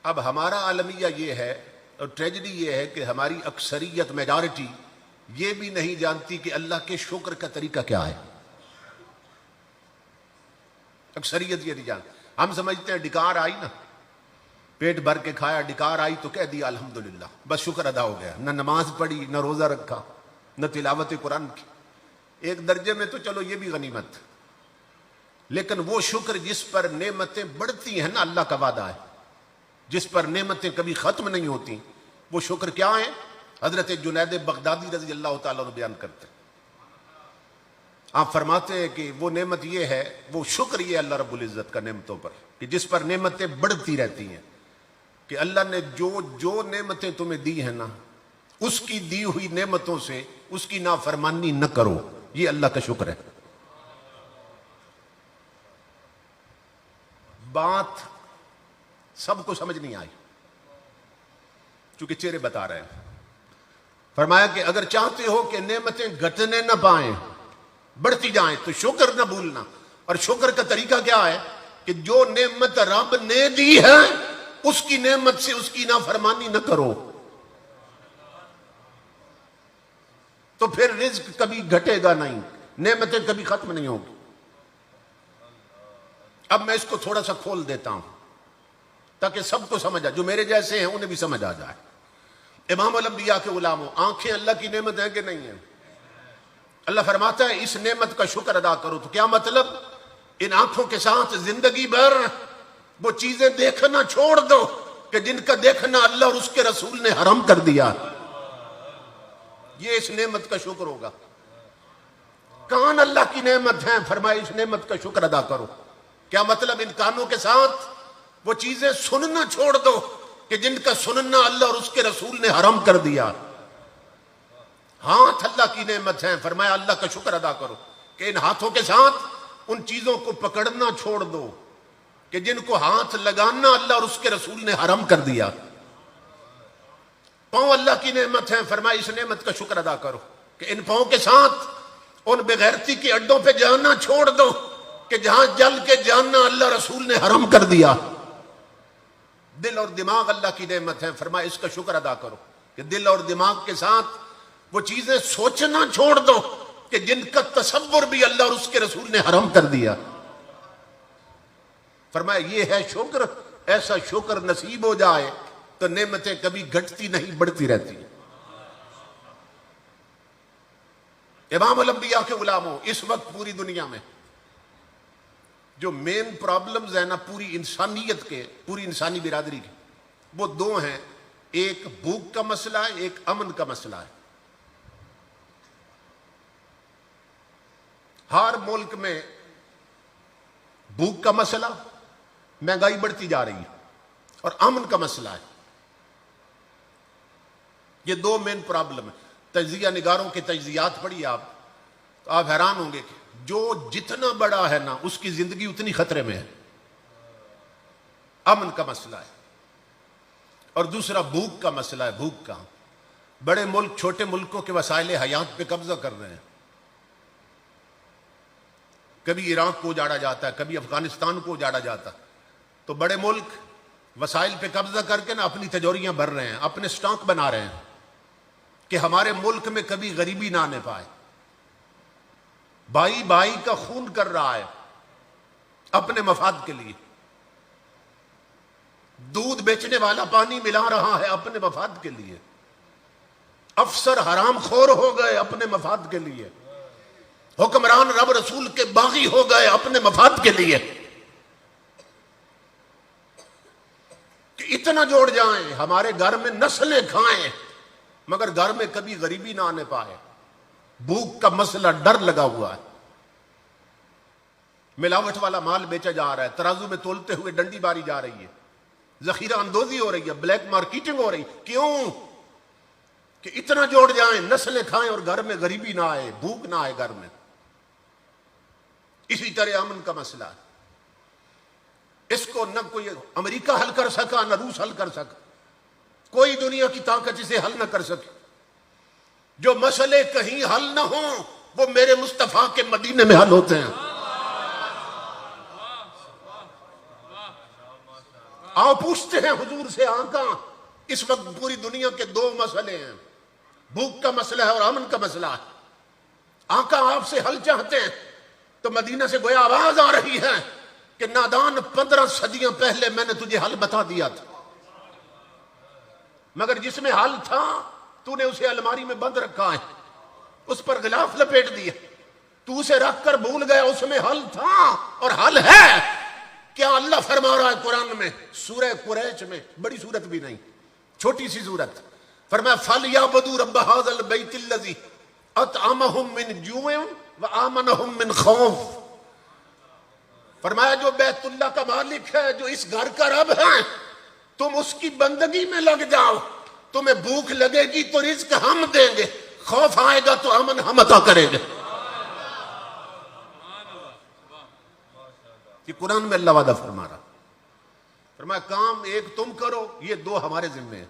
اب ہمارا عالمیہ یہ ہے اور ٹریجڈی یہ ہے کہ ہماری اکثریت، میجارٹی، یہ بھی نہیں جانتی کہ اللہ کے شکر کا طریقہ کیا ہے. اکثریت یہ نہیں جانتی. ہم سمجھتے ہیں ڈکار آئی نا، پیٹ بھر کے کھایا، ڈکار آئی تو کہہ دیا الحمدللہ، بس شکر ادا ہو گیا. نہ نماز پڑھی، نہ روزہ رکھا، نہ تلاوت قرآن کی. ایک درجے میں تو چلو یہ بھی غنیمت، لیکن وہ شکر جس پر نعمتیں بڑھتی ہیں نا، اللہ کا وعدہ ہے، جس پر نعمتیں کبھی ختم نہیں ہوتی، وہ شکر کیا ہے؟ حضرت جنید بغدادی رضی اللہ تعالیٰ عنہ بیان کرتے ہیں. آپ فرماتے ہیں کہ وہ نعمت یہ ہے، وہ شکر یہ اللہ رب العزت کا نعمتوں پر کہ جس پر نعمتیں بڑھتی رہتی ہیں، کہ اللہ نے جو نعمتیں تمہیں دی ہیں نا، اس کی دی ہوئی نعمتوں سے اس کی نافرمانی نہ کرو. یہ اللہ کا شکر ہے. بات سب کو سمجھ نہیں آئی چونکہ چہرے بتا رہے ہیں. فرمایا کہ اگر چاہتے ہو کہ نعمتیں گھٹنے نہ پائیں، بڑھتی جائیں، تو شکر نہ بھولنا. اور شکر کا طریقہ کیا ہے کہ جو نعمت رب نے دی ہے اس کی نعمت سے اس کی نافرمانی نہ کرو، تو پھر رزق کبھی گھٹے گا نہیں، نعمتیں کبھی ختم نہیں ہوں گی. اب میں اس کو تھوڑا سا کھول دیتا ہوں تاکہ سب کو سمجھ آئے، جو میرے جیسے ہیں انہیں بھی سمجھ آ جائے. امام الانبیاء کے غلاموں، آنکھیں اللہ کی نعمت ہے کہ نہیں ہے؟ اللہ فرماتا ہے اس نعمت کا شکر ادا کرو. تو کیا مطلب؟ ان آنکھوں کے ساتھ زندگی بھر وہ چیزیں دیکھنا چھوڑ دو کہ جن کا دیکھنا اللہ اور اس کے رسول نے حرام کر دیا. یہ اس نعمت کا شکر ہوگا. کان اللہ کی نعمت ہیں، فرمایا اس نعمت کا شکر ادا کرو. کیا مطلب؟ ان کانوں کے ساتھ وہ چیزیں سننا چھوڑ دو کہ جن کا سننا اللہ اور اس کے رسول نے حرام کر دیا. ہاتھ اللہ کی نعمت ہیں، فرمایا اللہ کا شکر ادا کرو کہ ان ہاتھوں کے ساتھ ان چیزوں کو پکڑنا چھوڑ دو کہ جن کو ہاتھ لگانا اللہ اور اس کے رسول نے حرام کر دیا. پاؤں اللہ کی نعمت ہیں، فرمایا اس نعمت کا شکر ادا کرو کہ ان پاؤں کے ساتھ ان بغیرتی کے اڈوں پہ جانا چھوڑ دو کہ جہاں جل کے جاننا اللہ رسول نے حرام کر دیا. دل اور دماغ اللہ کی نعمت ہے، فرمایا اس کا شکر ادا کرو کہ دل اور دماغ کے ساتھ وہ چیزیں سوچنا چھوڑ دو کہ جن کا تصور بھی اللہ اور اس کے رسول نے حرام کر دیا. فرمایا یہ ہے شکر. ایسا شکر نصیب ہو جائے تو نعمتیں کبھی گھٹتی نہیں، بڑھتی رہتی. امام الانبیاء کے غلاموں، اس وقت پوری دنیا میں جو مین پرابلمز ہیں نا پوری انسانیت کے، پوری انسانی برادری کے، وہ دو ہیں. ایک بھوک کا مسئلہ ہے، ایک امن کا مسئلہ ہے۔ ہر ملک میں بھوک کا مسئلہ، مہنگائی بڑھتی جا رہی ہے، اور امن کا مسئلہ ہے۔ یہ دو مین پرابلم ہے۔ تجزیہ نگاروں کے تجزیات پڑھیے آپ تو آپ حیران ہوں گے کہ جو جتنا بڑا ہے نا اس کی زندگی اتنی خطرے میں ہے۔ امن کا مسئلہ ہے، اور دوسرا بھوک کا مسئلہ ہے۔ بھوک کا بڑے ملک چھوٹے ملکوں کے وسائل حیات پہ قبضہ کر رہے ہیں۔ کبھی عراق کو اجاڑا جاتا ہے، کبھی افغانستان کو اجاڑا جاتا ہے، تو بڑے ملک وسائل پہ قبضہ کر کے نا اپنی تجوریاں بھر رہے ہیں، اپنے سٹاک بنا رہے ہیں کہ ہمارے ملک میں کبھی غریبی نہ آنے پائے۔ بھائی بھائی کا خون کر رہا ہے اپنے مفاد کے لیے، دودھ بیچنے والا پانی ملا رہا ہے اپنے مفاد کے لیے، افسر حرام خور ہو گئے اپنے مفاد کے لیے، حکمران رب رسول کے باغی ہو گئے اپنے مفاد کے لیے، کہ اتنا جوڑ جائیں ہمارے گھر میں نسلیں کھائیں مگر گھر میں کبھی غریبی نہ آنے پائے۔ بھوک کا مسئلہ ڈر لگا ہوا ہے۔ ملاوٹ والا مال بیچا جا رہا ہے، ترازو میں تولتے ہوئے ڈنڈی باری جا رہی ہے، ذخیرہ اندوزی ہو رہی ہے، بلیک مارکیٹنگ ہو رہی۔ کیوں؟ کہ اتنا جوڑ جائیں نسلیں کھائیں اور گھر میں غریبی نہ آئے، بھوک نہ آئے گھر میں۔ اسی طرح امن کا مسئلہ ہے، اس کو نہ کوئی امریکہ حل کر سکا نہ روس حل کر سکا، کوئی دنیا کی طاقت اسے حل نہ کر سکے۔ جو مسئلے کہیں حل نہ ہوں وہ میرے مصطفیٰ کے مدینے میں حل ہوتے ہیں۔ آؤ پوچھتے ہیں حضور سے، آقا اس وقت پوری دنیا کے دو مسئلے ہیں، بھوک کا مسئلہ ہے اور امن کا مسئلہ ہے، آقا آپ سے حل چاہتے ہیں؟ تو مدینہ سے گویا آواز آ رہی ہے کہ نادان 15 صدیاں پہلے میں نے تجھے حل بتا دیا تھا، مگر جس میں حل تھا تو نے اسے الماری میں بند رکھا ہے، اس پر غلاف لپیٹ دیا، تو اسے رکھ کر بھول گیا، اس میں حل تھا اور حل ہے۔ کیا اللہ فرما رہا ہے قرآن میں سورہ قریش میں، بڑی سورت بھی نہیں، چھوٹی سی سورت، فرمایا فَلْيَعْبُدُوا رَبَّ هَذَا الْبَيْتِ الَّذِي أَطْعَمَهُم مِّن جُوعٍ وَآمَنَهُم مِّن خَوْفٍ۔ فرمایا جو بیت اللہ کا مالک ہے، جو اس گھر کا رب ہے، تم اس کی بندگی میں لگ جاؤ، تمہیں بھوک لگے گی تو رزق ہم دیں گے، خوف آئے گا تو امن ہم عطا کریں گے۔ یہ قرآن میں اللہ وعدہ فرما رہا، فرمایا کام ایک تم کرو، یہ دو ہمارے ذمہ ہیں،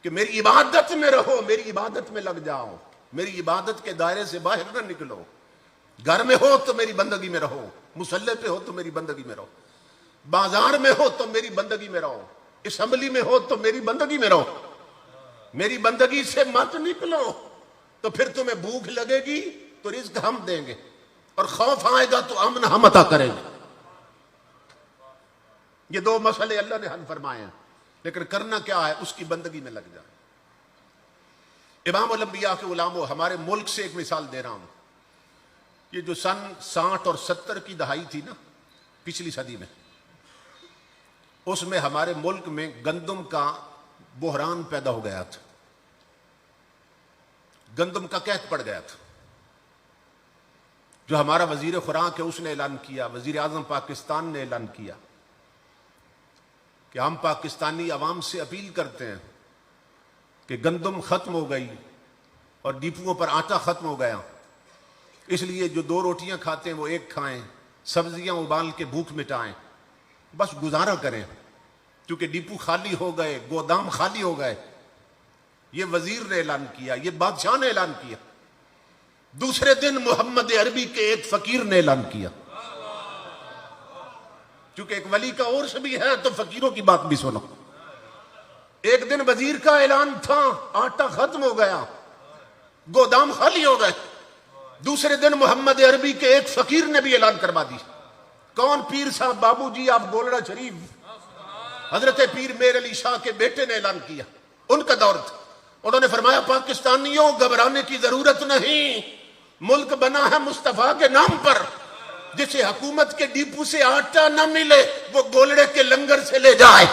کہ میری عبادت میں رہو، میری عبادت میں لگ جاؤ، میری عبادت کے دائرے سے باہر نہ نکلو، گھر میں ہو تو میری بندگی میں رہو، مصلی پہ ہو تو میری بندگی میں رہو، بازار میں ہو تو میری بندگی میں رہو، اسمبلی میں ہو تو میری بندگی میں رہو، میری بندگی سے مت نکلو، تو پھر تمہیں بھوک لگے گی تو رزق ہم دیں گے، اور خوف آئے گا تو امن ہم عطا کریں گے۔ یہ دو مسئلے اللہ نے حل فرمائے ہیں، لیکن کرنا کیا ہے؟ اس کی بندگی میں لگ جائے۔ امام الانبیاء کے غلاموں، ہمارے ملک سے ایک مثال دے رہا ہوں، یہ جو سن 60 اور 70 کی دہائی تھی نا پچھلی صدی میں، اس میں ہمارے ملک میں گندم کا بحران پیدا ہو گیا تھا، گندم کا قحط پڑ گیا تھا۔ جو ہمارا وزیر خوراک ہے اس نے اعلان کیا، وزیر اعظم پاکستان نے اعلان کیا کہ ہم پاکستانی عوام سے اپیل کرتے ہیں کہ گندم ختم ہو گئی اور ڈپوؤں پر آٹا ختم ہو گیا، اس لیے جو 2 روٹیاں کھاتے ہیں وہ 1 کھائیں، سبزیاں ابال کے بھوک مٹائیں، بس گزارا کریں، کیونکہ ڈپو خالی ہو گئے، گودام خالی ہو گئے۔ یہ وزیر نے اعلان کیا، یہ بادشاہ نے اعلان کیا۔ دوسرے دن محمد عربی کے ایک فقیر نے اعلان کیا، کیونکہ ایک ولی کا عرس بھی ہے تو فقیروں کی بات بھی سنو۔ ایک دن وزیر کا اعلان تھا، آٹا ختم ہو گیا، گودام خالی ہو گئے۔ دوسرے دن محمد عربی کے ایک فقیر نے بھی اعلان کروا دی۔ کون؟ پیر صاحب بابو جی آپ گولڑا شریف، حضرت پیر میر علی شاہ کے بیٹے نے اعلان کیا، ان کا دور تھا۔ انہوں نے فرمایا پاکستانیوں گھبرانے کی ضرورت نہیں، ملک بنا ہے مصطفیٰ کے نام پر، جسے حکومت کے ڈپو سے آٹا نہ ملے وہ گولڑے کے لنگر سے لے جائے۔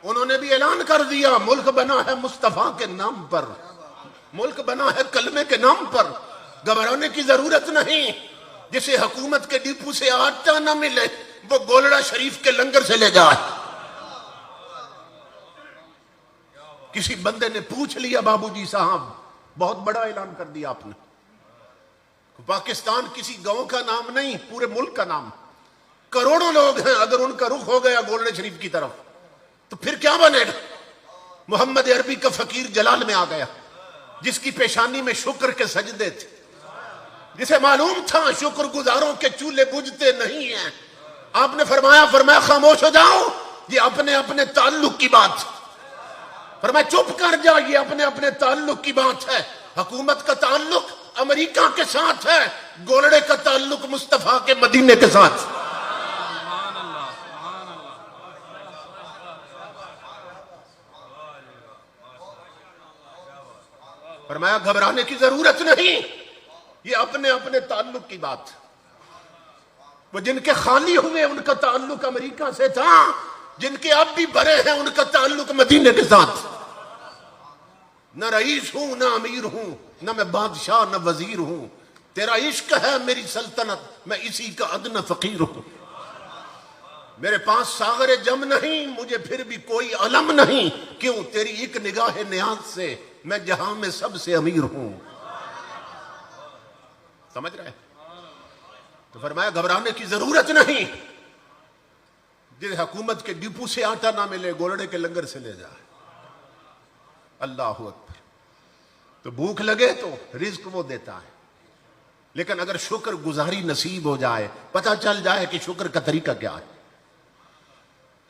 انہوں نے بھی اعلان کر دیا ملک بنا ہے مصطفیٰ کے نام پر، ملک بنا ہے کلمے کے نام پر، گھبرانے کی ضرورت نہیں۔ جسے حکومت کے ڈپو سے آٹا نہ ملے وہ گولڑا شریف کے لنگر سے لے جائے۔ کسی بندے نے پوچھ لیا بابو جی صاحب بہت بڑا اعلان کر دیا آپ نے، پاکستان کسی گاؤں کا نام نہیں، پورے ملک کا نام، کروڑوں لوگ ہیں، اگر ان کا رخ ہو گیا گولڑے شریف کی طرف تو پھر کیا بنے گا؟ محمد عربی کا فقیر جلال میں آ گیا، جس کی پیشانی میں شکر کے سجدے تھے، جسے معلوم تھا شکر گزاروں کے چولہے بجھتے نہیں ہیں، آپ نے فرمایا خاموش ہو جاؤ، یہ اپنے اپنے تعلق کی بات، فرمایا چپ کر جا، یہ اپنے اپنے تعلق کی بات ہے۔ حکومت کا تعلق امریکہ کے ساتھ ہے، گولڑے کا تعلق مصطفیٰ کے مدینے کے ساتھ۔ فرمایا گھبرانے کی ضرورت نہیں، یہ اپنے اپنے تعلق کی بات۔ وہ جن کے خالی ہوئے ان کا تعلق امریکہ سے تھا، جن کے اب بھی بھرے ہیں ان کا تعلق مدینے کے ساتھ۔ نہ رئیس ہوں نہ امیر ہوں، نہ میں بادشاہ نہ وزیر ہوں، تیرا عشق ہے میری سلطنت، میں اسی کا ادنی فقیر ہوں۔ میرے پاس ساغر جم نہیں، مجھے پھر بھی کوئی علم نہیں، کیوں تیری ایک نگاہ نیاز سے میں جہاں میں سب سے امیر ہوں۔ سمجھ رہے؟ تو فرمایا گھبرانے کی ضرورت نہیں، جس حکومت کے ڈپو سے آٹا نہ ملے گولڑے کے لنگر سے لے جائے۔ اللہ اکبر۔ تو بھوک لگے تو رزق وہ دیتا ہے، لیکن اگر شکر گزاری نصیب ہو جائے، پتہ چل جائے کہ شکر کا طریقہ کیا ہے،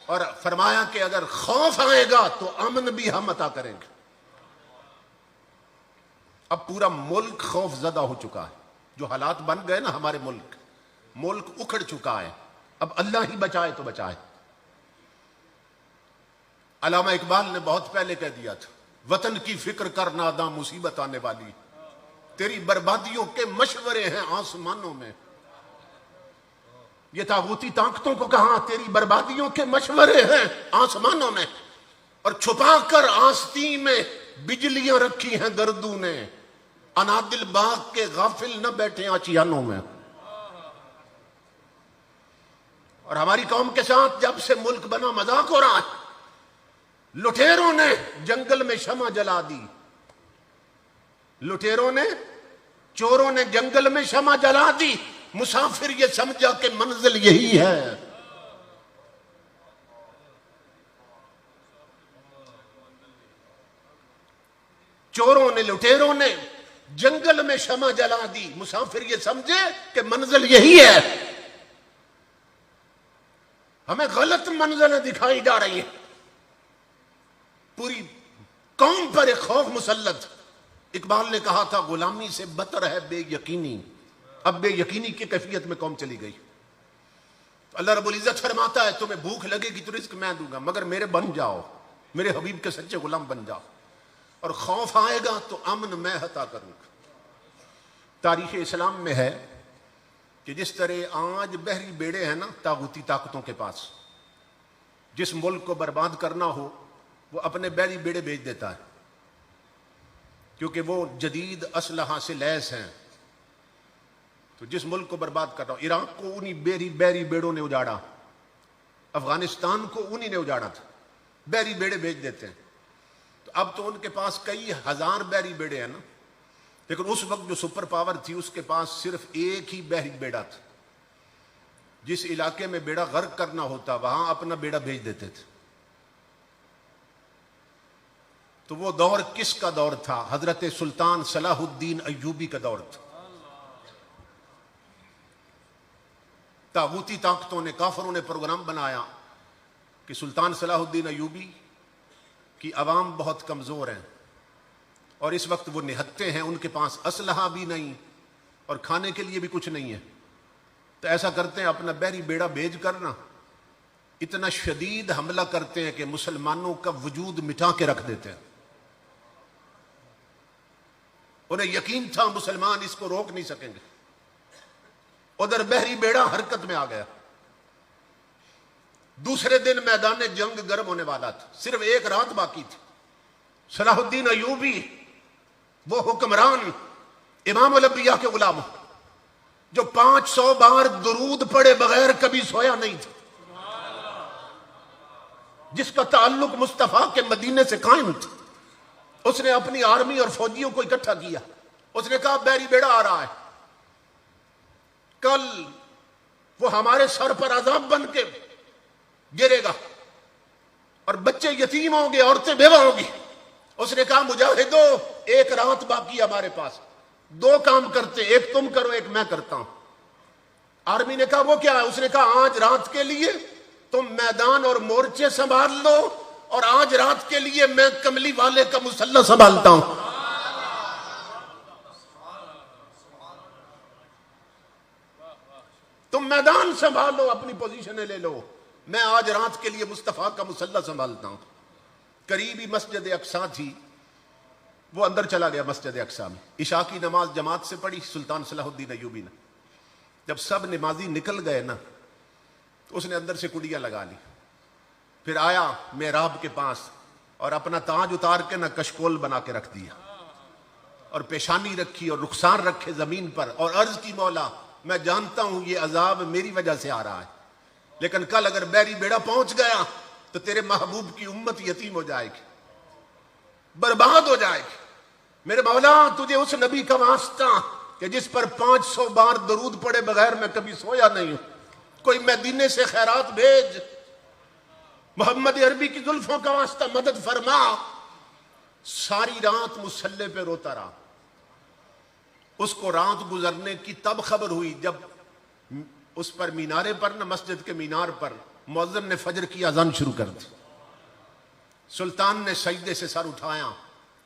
اور فرمایا کہ اگر خوف آئے گا تو امن بھی ہم عطا کریں گے۔ اب پورا ملک خوف زدہ ہو چکا ہے، جو حالات بن گئے نا ہمارے ملک اکھڑ چکا ہے، اب اللہ ہی بچائے تو بچائے۔ علامہ اقبال نے بہت پہلے کہہ دیا تھا، وطن کی فکر کر ناداں مصیبت آنے والی، تیری بربادیوں کے مشورے ہیں آسمانوں میں۔ یہ طاغوتی طاقتوں کو کہا تیری بربادیوں کے مشورے ہیں آسمانوں میں، اور چھپا کر آستین میں بجلیاں رکھی ہیں گردوں نے، انادل باغ کے غافل نہ بیٹھے آچیانوں میں۔ اور ہماری قوم کے ساتھ جب سے ملک بنا مذاق ہو رہا ہے، لٹیروں نے جنگل میں شمع جلا دی، لٹیروں نے چوروں نے جنگل میں شمع جلا دی، مسافر یہ سمجھا کہ منزل یہی ہے۔ چوروں نے لٹیروں نے جنگل میں شمع جلا دی، مسافر یہ سمجھے کہ منزل یہی ہے۔ ہمیں غلط منزلیں دکھائی جا رہی ہیں، پوری قوم پر ایک خوف مسلط۔ اقبال نے کہا تھا غلامی سے بدتر ہے بے یقینی، اب بے یقینی کی کیفیت میں قوم چلی گئی۔ تو اللہ رب العزت فرماتا ہے تمہیں بھوک لگے گی تو رزق میں دوں گا، مگر میرے بن جاؤ، میرے حبیب کے سچے غلام بن جاؤ، اور خوف آئے گا تو امن میں عطا کروں گا۔ تاریخ اسلام میں ہے کہ جس طرح آج بحری بیڑے ہیں نا طاغوتی طاقتوں کے پاس، جس ملک کو برباد کرنا ہو وہ اپنے بحری بیڑے بھیج دیتا ہے، کیونکہ وہ جدید اسلحہ سے لیس ہیں۔ تو جس ملک کو برباد کرنا ہو، عراق کو انہی بحری بیڑوں نے اجاڑا، افغانستان کو انہی نے اجاڑا تھا، بحری بیڑے بھیج دیتے ہیں۔ تو اب تو ان کے پاس کئی ہزار بحری بیڑے ہیں نا، لیکن اس وقت جو سپر پاور تھی اس کے پاس صرف ایک ہی بحری بیڑا تھا۔ جس علاقے میں بیڑا غرق کرنا ہوتا وہاں اپنا بیڑا بھیج دیتے تھے۔ تو وہ دور کس کا دور تھا؟ حضرت سلطان صلاح الدین ایوبی کا دور تھا۔ طاغوتی طاقتوں نے، کافروں نے پروگرام بنایا کہ سلطان صلاح الدین ایوبی کی عوام بہت کمزور ہیں، اور اس وقت وہ نہتے ہیں، ان کے پاس اسلحہ بھی نہیں اور کھانے کے لیے بھی کچھ نہیں ہے۔ تو ایسا کرتے ہیں اپنا بحری بیڑا بھیج کر نا اتنا شدید حملہ کرتے ہیں کہ مسلمانوں کا وجود مٹا کے رکھ دیتے ہیں۔ انہیں یقین تھا مسلمان اس کو روک نہیں سکیں گے۔ ادھر بحری بیڑا حرکت میں آ گیا، دوسرے دن میدان جنگ گرم ہونے والا تھا، صرف ایک رات باقی تھی۔ صلاح الدین ایوبی وہ حکمران امام الانبیاء کے غلام جو 500 بار درود پڑے بغیر کبھی سویا نہیں تھا، جس کا تعلق مصطفیٰ کے مدینے سے قائم تھا، اس نے اپنی آرمی اور فوجیوں کو اکٹھا کیا۔ اس نے کہا بیری بیڑا آ رہا ہے، کل وہ ہمارے سر پر عذاب بن کے گرے گا اور بچے یتیم ہوں گے، عورتیں بیوہ ہوں گی۔ اس نے کہا مجاہدو ایک رات باقی ہمارے پاس، دو کام کرتے، ایک تم کرو ایک میں کرتا ہوں۔ آرمی نے کہا وہ کیا ہے؟ اس نے کہا آج رات کے لیے تم میدان اور مورچے سنبھال لو، اور آج رات کے لیے میں کملی والے کا مسلح سنبھالتا ہوں۔ تم میدان سنبھالو، اپنی پوزیشنیں لے لو، میں آج رات کے لیے مصطفیٰ کا مسلح سنبھالتا ہوں۔ قریبی مسجد اقصیٰ تھی، وہ اندر چلا گیا مسجد اقصیٰ میں، عشاء کی نماز جماعت سے پڑھی سلطان صلاح الدین ایوبی نے۔ جب سب نمازی نکل گئے نا، تو اس نے اندر سے کڑیاں لگا لی، پھر آیا محراب کے پاس اور اپنا تاج اتار کے نہ کشکول بنا کے رکھ دیا، اور پیشانی رکھی اور رخسار رکھے زمین پر، اور عرض کی مولا میں جانتا ہوں یہ عذاب میری وجہ سے آ رہا ہے، لیکن کل اگر بیری بیڑا پہنچ گیا تو تیرے محبوب کی امت یتیم ہو جائے گی، برباد ہو جائے گی۔ میرے مولا تجھے اس نبی کا واسطہ کہ جس پر 500 بار درود پڑے بغیر میں کبھی سویا نہیں ہوں، کوئی مدینے سے خیرات بھیج، محمد عربی کی زلفوں کا واسطہ مدد فرما۔ ساری رات مصلے پہ روتا رہا۔ اس کو رات گزرنے کی تب خبر ہوئی جب اس پر مینارے پر نہ، مسجد کے مینار پر مؤذن نے فجر کی اذان شروع کر دی۔ سلطان نے سجدے سے سر اٹھایا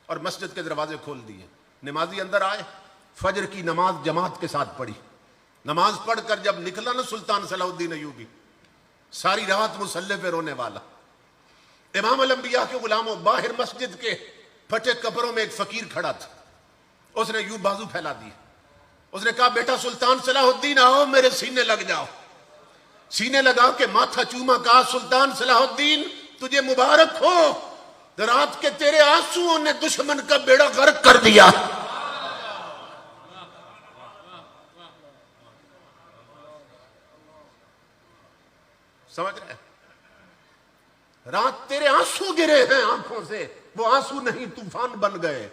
اور مسجد کے دروازے کھول دیے، نمازی اندر آئے، فجر کی نماز جماعت کے ساتھ پڑھی۔ نماز پڑھ کر جب نکلا نا سلطان صلاح الدین ایوبی، ساری رات مصلے پہ رونے والا۔ امام الانبیاء کے غلاموں، باہر مسجد کے پھٹے کپڑوں میں ایک فقیر کھڑا تھا، اس نے یوں بازو پھیلا دی، اس نے کہا بیٹا سلطان صلاح الدین آؤ میرے سینے لگ جاؤ۔ سینے لگا کے ماتھا چوما، کہا سلطان صلاح الدین تجھے مبارک ہو، رات کے تیرے آنسوؤں نے دشمن کا بیڑا غرق کر دیا۔ سمجھ رہے؟ رات تیرے آنسو گرے ہیں آنکھوں سے، وہ آنسو نہیں طوفان بن گئے،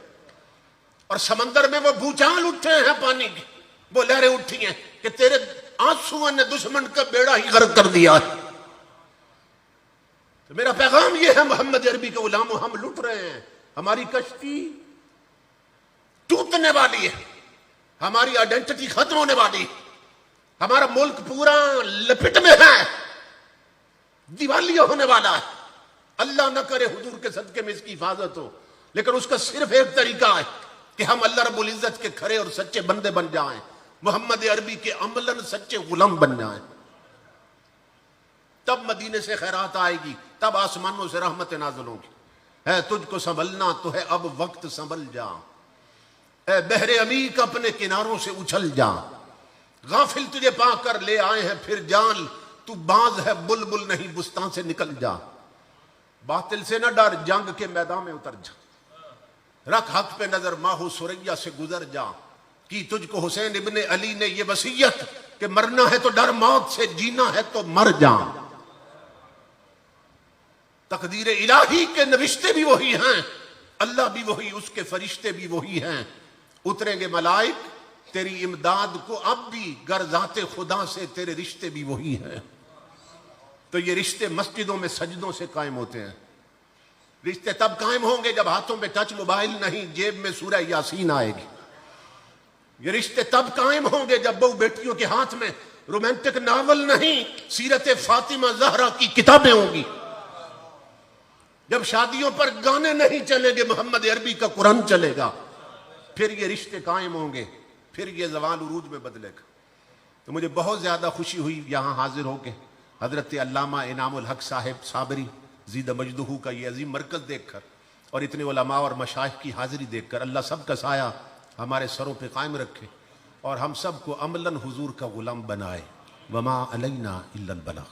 اور سمندر میں وہ بھوچال اٹھے ہیں پانی کی، وہ لہریں اٹھی ہیں کہ تیرے آنسوؤں نے دشمن کا بیڑا ہی غرق کر دیا۔ تو میرا پیغام یہ ہے محمد عربی کے غلاموں، ہم لٹ رہے ہیں، ہماری کشتی ٹوٹنے والی ہے، ہماری آئیڈینٹی ختم ہونے والی، ہمارا ملک پورا لپٹ میں ہے، دیوالیہ ہونے والا ہے۔ اللہ نہ کرے حضور کے صدقے میں اس کی حفاظت ہو، لیکن اس کا صرف ایک طریقہ ہے کہ ہم اللہ رب العزت کے کھرے اور سچے بندے بن جائیں، محمد عربی کے عملاً سچے غلام بن جائیں، تب مدینے سے خیرات آئے گی، تب آسمانوں سے رحمت نازل ہوں گی۔ ہے تجھ کو سنبھلنا تو ہے اب وقت، سنبھل جا، اے بحر عمیق اپنے کناروں سے اچھل جا، غافل تجھے پا کر لے آئے ہیں پھر جان، تو باز ہے بلبل نہیں بستان سے نکل جا۔ باطل سے نہ ڈر، جنگ کے میدان میں اتر جا، رکھ حق پہ نظر، ماہو سریا سے گزر جا، کی تجھ کو حسین ابن علی نے یہ وصیت کہ مرنا ہے تو ڈر موت سے، جینا ہے تو مر جا۔ تقدیر الہی کے نوشتے بھی وہی ہیں، اللہ بھی وہی، اس کے فرشتے بھی وہی ہیں، اتریں گے ملائک تیری امداد کو اب بھی، گر ذات خدا سے تیرے رشتے بھی وہی ہیں۔ تو یہ رشتے مسجدوں میں سجدوں سے قائم ہوتے ہیں، رشتے تب قائم ہوں گے جب ہاتھوں میں ٹچ موبائل نہیں، جیب میں سورہ یاسین آئے گی۔ یہ رشتے تب قائم ہوں گے جب بہو بیٹیوں کے ہاتھ میں رومانٹک ناول نہیں، سیرت فاطمہ زہرا کی کتابیں ہوں گی، جب شادیوں پر گانے نہیں چلیں گے، محمد عربی کا قرآن چلے گا، پھر یہ رشتے قائم ہوں گے، پھر یہ زوال عروج میں بدلے گا۔ تو مجھے بہت زیادہ خوشی ہوئی یہاں حاضر ہو کے حضرت علامہ انعام الحق صاحب صابری زید مجدہ کا یہ عظیم مرکز دیکھ کر، اور اتنے علماء اور مشائخ کی حاضری دیکھ کر، اللہ سب کا سایہ ہمارے سروں پہ قائم رکھے اور ہم سب کو عملاً حضور کا غلام بنائے۔ وما علینا الا البلاغ۔